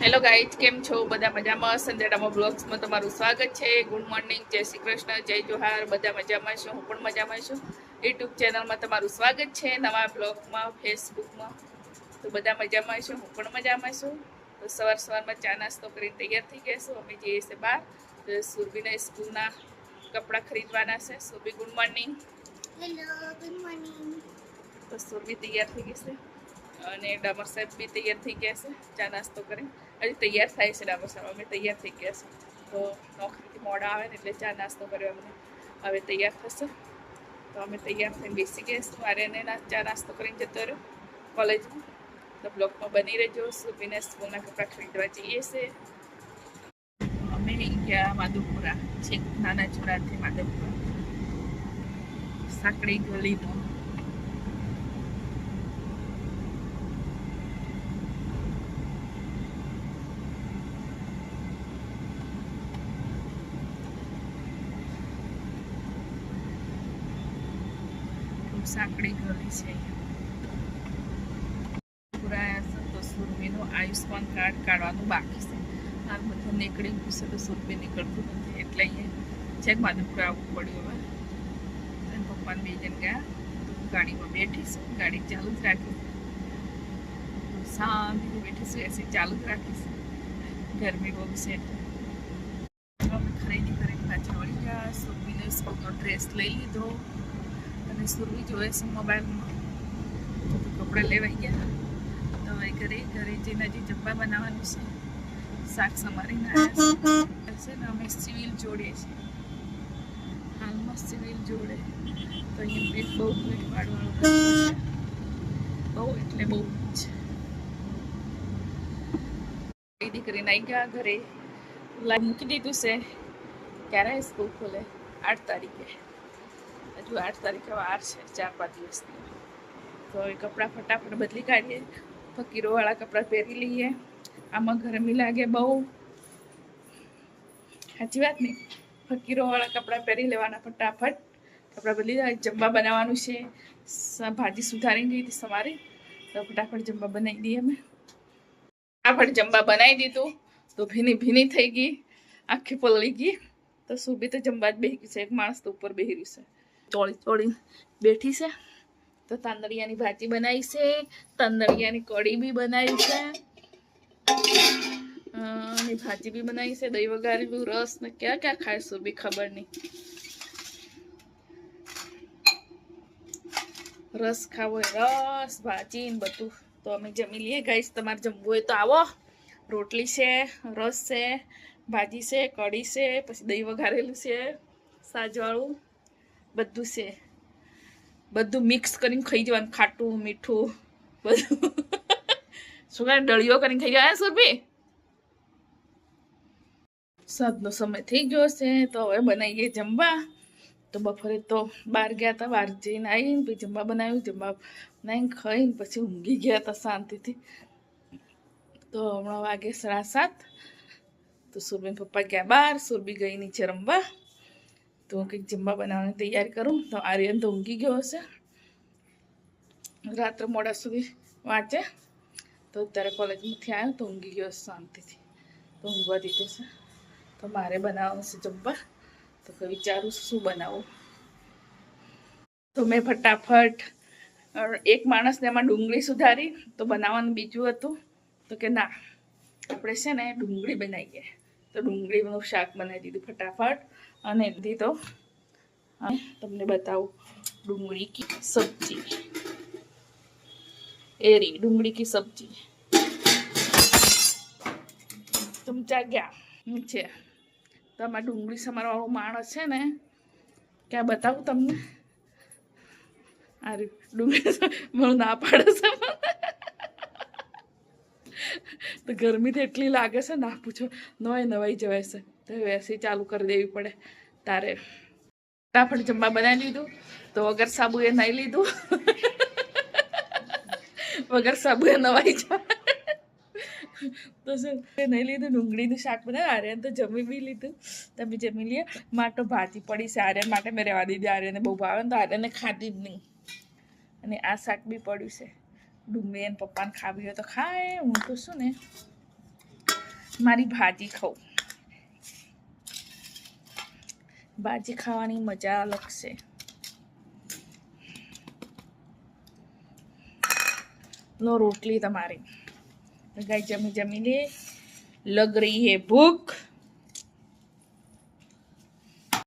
Hello guys, કેમ છો? બધા મજામાં? સંજયડામાં બ્લોગ્સમાં તમારું સ્વાગત છે. ગુડ મોર્નિંગ, જય શ્રી કૃષ્ણ, જય જોહાર. બધા મજામાં છું, હું પણ મજામાં છું. યુટ્યુબ ચેનલમાં તમારું સ્વાગત છે, નવા બ્લોગમાં, ફેસબુકમાં. તો બધા મજામાં છું, હું પણ મજામાં છું. તો સવારમાં ચા નાસ્તો કરીને તૈયાર થઈ ગયા છું. અમે જઈએ છીએ બહાર. તો સુરભીને સ્કૂલના કપડાં ખરીદવાના છે. Surabhi, good morning. Hello, good morning. તો સુરભી તૈયાર થઈ ગઈ છે અને ડામર સાહેબ બી તૈયાર થઈ ગયા છે ચા નાસ્તો કરી. હજી તૈયાર થાય છે ડામર સાહેબ, અમે તૈયાર થઈ ગયા છે. તો નોકરીથી મોડા આવે ને એટલે ચા નાસ્તો કર્યો અમને. હવે તૈયાર થશે તો અમે તૈયાર થઈને બેસી ગયા છીએ. મારે એને ચા નાસ્તો કરીને જતો રહ્યો કોલેજમાં. તો બ્લોગમાં બની રહેજો. સુરભીને સ્કૂલના કપડાં ખરીદવા જઈએ છે. અમે ગયા માધવપુરા, છેક નાના ચોરાથી માધવપુરા, સાંકડી ગલીમાં. સાંકડી ગલી છે. પુરાયા તો સુરભીનું આયુષ્માન કાર્ડ કાઢવાનું બાકી છે. હાલ બધું નીકળી ગયું છે તો સુરભી નીકળતું નથી એટલે અહીંયા છેક માધવપુરા આવવું પડ્યું. હવે પપ્પાને બે જણ ગયા, ગાડીમાં બેઠીશું, ગાડી ચાલુ જ રાખીશું, શાંતિથી બેઠીશું, એસી ચાલુ જ રાખીશું. ગરમી બહુ છે અમે ખરીદી કરીને પાછા વળી ગયા. સુરભીને સ્કૂલનો ડ્રેસ લઈ લીધો અને સુરભી જોવે છે મોબાઈલમાં. કપડાં લેવાઈ ગયા. તો હવે ઘરે જઈને હજી જબ્બા બનાવવાનું છે. શાક સમારીને આવ્યા છે ને અમે સિવિલ જોડીએ છીએ હાલમાં. સિવિલ જોડે તો અહીંયા પેટ બહુ પેટ પાડવાનું છે, બહુ એટલે બહુ જ. ખરીદી કરીને આવી ગયા ઘરે, મૂકી દીધું છે. ક્યારે સ્કૂલ ખોલે? 8 તારીખે. હજુ 8 તારીખે વાર છે, 4-5 દિવસની. તો એ કપડાં ફટાફટ બદલી કાઢીએ, ફકીરોવાળા કપડાં પહેરી લઈએ. આમાં ગરમી લાગે બહુ, સાચી વાત ને? ફકીરોવાળા કપડાં પહેરી લેવાના ફટાફટ. કપડાં બદલી જાય. જમવા બનાવવાનું છે, ભાજી સુધારી ગઈ હતી સવારે, તો ફટાફટ જમવા બનાવી દઈએ અમે. ફટાફટ જમવા બનાવી દીધું તો ભીની થઈ ગઈ, આખી પલળી ગઈ. તો સુરભી તો જમવા જ બેસી ગઈ છે. એક માણસ તો ઉપર બેસી રહ્યું છે, ચોળી બેઠી છે. તો તાંદળિયાની ભાજી બનાવી છે, તાંદળિયાની કઢી બી બનાવી છે, ભાજી બી બનાવી છે, દહીં વઘારેલું, રસ ને ક્યાં ખાય સુરભી ખબર નહીં. રસ ખાવો હોય, રસ, ભાજી ને બધું. તો અમે જમી લઈએ ગાઈસ. તમારે જમવું હોય તો આવો. રોટલી છે, રસ છે, ભાજી છે, કઢી છે, પછી દહીં વઘારેલું છે, સાજવાળું બધું છે. બધું મિક્સ કરીને ખાઈ જવાનું, ખાટું મીઠું બધું. શું કરે? ડળીઓ કરીને ખાઈ જવાય સુરભી. સાંજનો સમય થઈ ગયો છે તો હવે બનાવીએ જમવા. તો બપોરે તો બહાર ગયા હતા, બહાર જઈને આવીને પછી જમવા બનાવ્યું. જમવા બનાવીને ખાઈને પછી ઊંઘી ગયા હતા શાંતિથી. તો હમણાં વાગે 7:30. તો સુરભી પપ્પા ગયા બહાર, સુરભી ગઈ નીચે રમવા. તો હું કંઈક જમવા બનાવવાની તૈયારી કરું. તો આર્યન તો ઊંઘી ગયો હશે, રાત્રે મોડા સુધી વાંચે. તો અત્યારે કોલેજમાંથી આવ્યો તો ઊંઘી ગયો શાંતિથી, તો ઊંઘવા દીધું છે. તો મારે બનાવવાનું છે જમવા. તો વિચારું શું બનાવું. તો મેં ફટાફટ એક માણસને એમાં ડુંગળી સુધારી, તો બનાવવાનું બીજું હતું. તો કે ના, આપણે છે ને ડુંગળી બનાવીએ. તો ડુંગળીનું શાક બનાવી દીધું ફટાફટ. અને એથી તો તમને બતાવું, ડુંગળી કી સબ્જી, એરી ડુંગળી કી સબ્જી. ચમચા ગયા નીચે. તો આમાં ડુંગળી સમારવાળો માણસ છે ને, ક્યાં બતાવું તમને. આ ડુંગળી મને ના પાડે છે. તો ગરમી તો એટલી લાગે છે, ના પૂછો. નવાઈ જવાય છે. તો એસી ચાલુ કરી દેવી પડે તારે. ફટાફટ જમવા બનાવી લીધું. તો વગર સાબુએ નાહી લીધું. વગર સાબુએ નવાઈ જાય. તો નહીં લીધું. ડુંગળીનું શાક બનાવ્યું. આર્યન તો જમી બી લીધું. તમે જમી લઈએ. માટે ભાજી પડી છે આર્યન માટે, મેં રહેવા દીધી. આર્યને બહુ ભાવે ને તો આર્યને ખાધી જ નહીં. અને આ શાક બી પડ્યું છે. ડુંગળી એને પપ્પાને ખાવી હોય તો ખાય. હું તો શું ને મારી ભાજી ખાઉં. ભાજી ખાવાની મજા અલગ છે. લો રોટલી તમારી. ગાય જમી લે. લગ રહી હે ભૂખ.